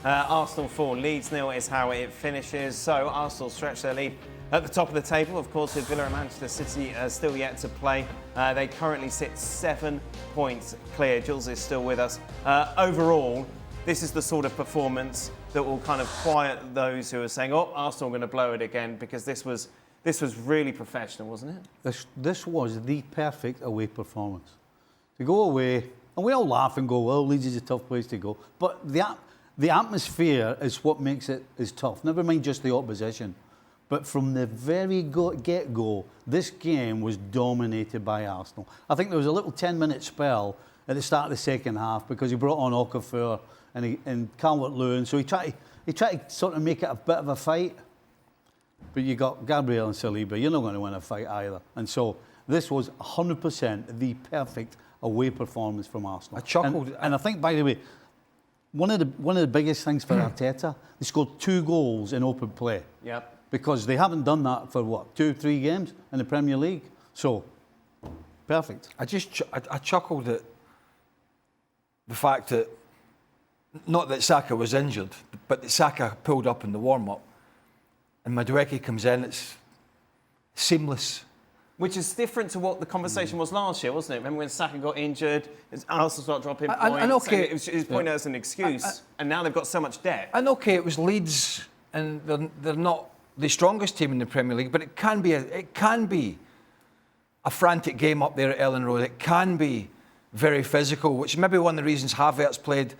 Arsenal 4, Leeds 0 is how it finishes. So Arsenal stretch their lead at the top of the table. Of course, with Villa and Manchester City still yet to play, they currently sit 7 points clear. Jules is still with us. Overall, this is the sort of performance that will kind of quiet those who are saying, "Oh, Arsenal are going to blow it again," because this was really professional, wasn't it? This was the perfect away performance. To go away, and we all laugh and go, "Well, Leeds is a tough place to go," but the atmosphere is what makes it as tough. Never mind just the opposition. But from the very get-go, this game was dominated by Arsenal. I think there was a little 10-minute spell at the start of the second half because he brought on Okafor and Calvert-Lewin, so he tried to sort of make it a bit of a fight. But you got Gabriel and Saliba. You're not going to win a fight either. And so this was 100% the perfect away performance from Arsenal. I chuckled. And I think, by the way, one of the biggest things for Arteta, they scored 2 goals in open play. Yep. Because they haven't done that for, 2-3 games in the Premier League. So, perfect. I chuckled at the fact that, not that Saka was injured, but that Saka pulled up in the warm-up and Madueke comes in, it's seamless. Which is different to what the conversation was last year, wasn't it? Remember when Saka got injured, Arsenal started dropping points, and okay, it was pointed out as an excuse, and now they've got so much depth. And okay, it was Leeds, and they're not the strongest team in the Premier League, but it can be a frantic game up there at Ellen Road. It can be very physical, which may be one of the reasons Havertz played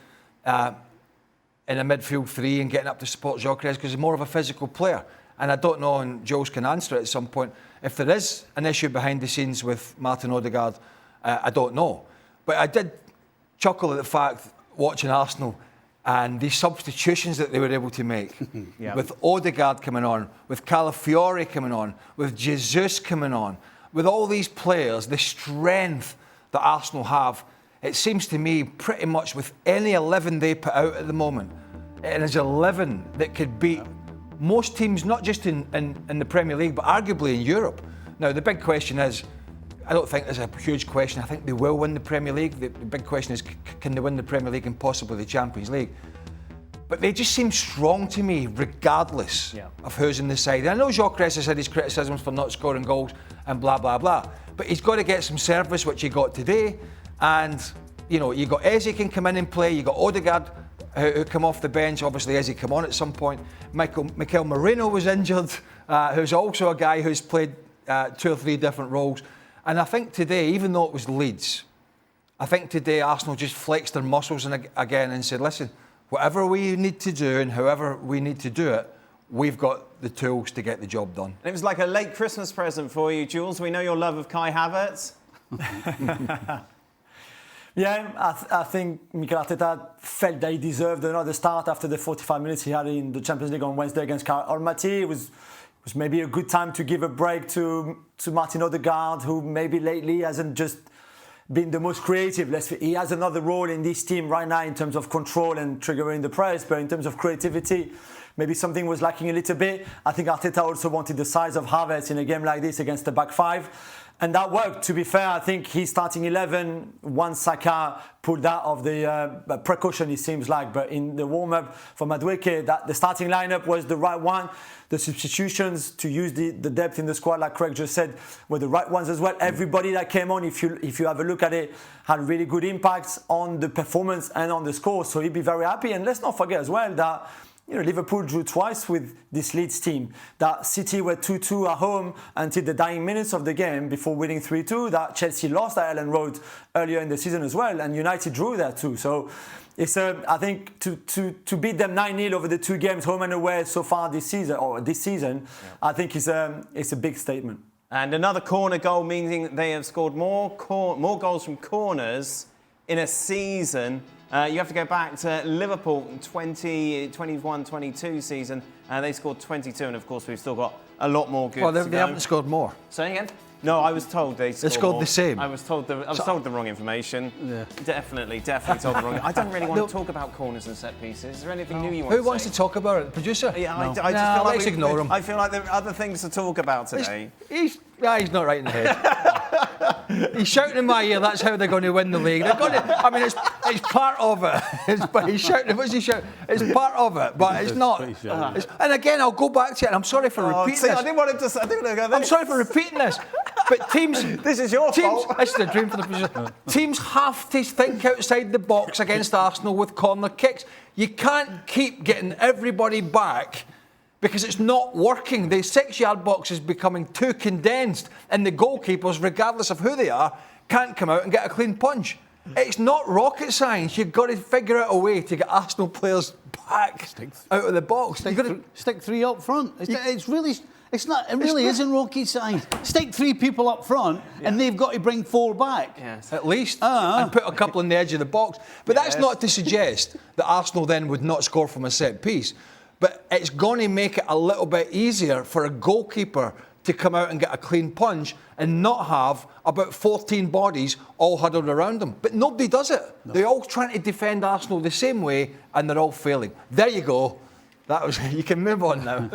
in a midfield 3 and getting up to support Gyökeres, because he's more of a physical player. And I don't know, and Jules can answer it at some point, if there is an issue behind the scenes with Martin Odegaard, I don't know. But I did chuckle at the fact, watching Arsenal, and these substitutions that they were able to make, yep. With Odegaard coming on, with Calafiori coming on, with Jesus coming on, with all these players, the strength that Arsenal have, it seems to me pretty much with any 11 they put out at the moment, it is 11 that could beat most teams, not just in the Premier League, but arguably in Europe. Now, the big question is, I don't think there's a huge question. I think they will win the Premier League. The big question is, can they win the Premier League and possibly the Champions League? But they just seem strong to me, regardless of who's in the side. And I know Gyökeres has had his criticisms for not scoring goals and blah, blah, blah. But he's got to get some service, which he got today. And, you know, you got Eze can come in and play. You got Odegaard, who come off the bench. Obviously, Eze come on at some point. Mikel Moreno was injured, who's also a guy who's played 2 or 3 different roles. And I think today, even though it was Leeds, I think today Arsenal just flexed their muscles again and said, listen, whatever we need to do and however we need to do it, we've got the tools to get the job done. And it was like a late Christmas present for you, Jules. We know your love of Kai Havertz. Yeah, I think Mikel Arteta felt that he deserved another start after the 45 minutes he had in the Champions League on Wednesday against Almaty. It was maybe a good time to give a break to Martin Odegaard, who maybe lately hasn't just been the most creative. He has another role in this team right now in terms of control and triggering the press, but in terms of creativity, maybe something was lacking a little bit. I think Arteta also wanted the size of Havertz in a game like this against the back 5. And that worked, to be fair. I think he's starting 11, once Saka pulled out of the precaution, it seems like. But in the warm-up for Madueke, the starting lineup was the right one. The substitutions to use the depth in the squad, like Craig just said, were the right ones as well. Everybody that came on, if you have a look at it, had really good impacts on the performance and on the score. So he'd be very happy. And let's not forget as well that Liverpool drew twice with this Leeds team. That City were 2-2 at home until the dying minutes of the game before winning 3-2. That Chelsea lost at Ellen Road earlier in the season as well, and United drew there too. So it's I think to beat them 9-0 over the 2 games, home and away so far this season, I think it's a big statement. And another corner goal, meaning they have scored more goals from corners in a season. You have to go back to Liverpool 2021-22 season. They scored 22, and of course we've still got a lot more good. Well, they haven't scored more. Say again? No, I was told they scored more. The same. I was told the wrong information. Yeah. Definitely told the wrong. I don't really want to talk about corners and set pieces. Is there anything new you want to say? Who wants to talk about it? The producer? Yeah, no. I just feel like let's ignore him. I feel like there are other things to talk about today. He's not right in the head. He's shouting in my ear, that's how they're going to win the league. They're going to, I mean, it's part of it. He's shouting, what's he shouting? It's part of it, but it's not. And again, I'll go back to it, and I'm sorry for repeating this. I didn't want him to say, I didn't want to go there. I'm sorry for repeating this, but teams... This is your fault. This is a dream for the position. Teams have to think outside the box against Arsenal with corner kicks. You can't keep getting everybody back because it's not working. The 6-yard box is becoming too condensed, and the goalkeepers, regardless of who they are, can't come out and get a clean punch. It's not rocket science. You've got to figure out a way to get Arsenal players back out of the box. Stick 3 up front. It really isn't rocket science. Stick 3 people up front, and they've got to bring 4 back. Yes. At least. And put a couple on the edge of the box. But that's not to suggest that Arsenal then would not score from a set piece. But it's going to make it a little bit easier for a goalkeeper to come out and get a clean punch and not have about 14 bodies all huddled around them. But nobody does it. No. They're all trying to defend Arsenal the same way, and they're all failing. There you go. You can move on now.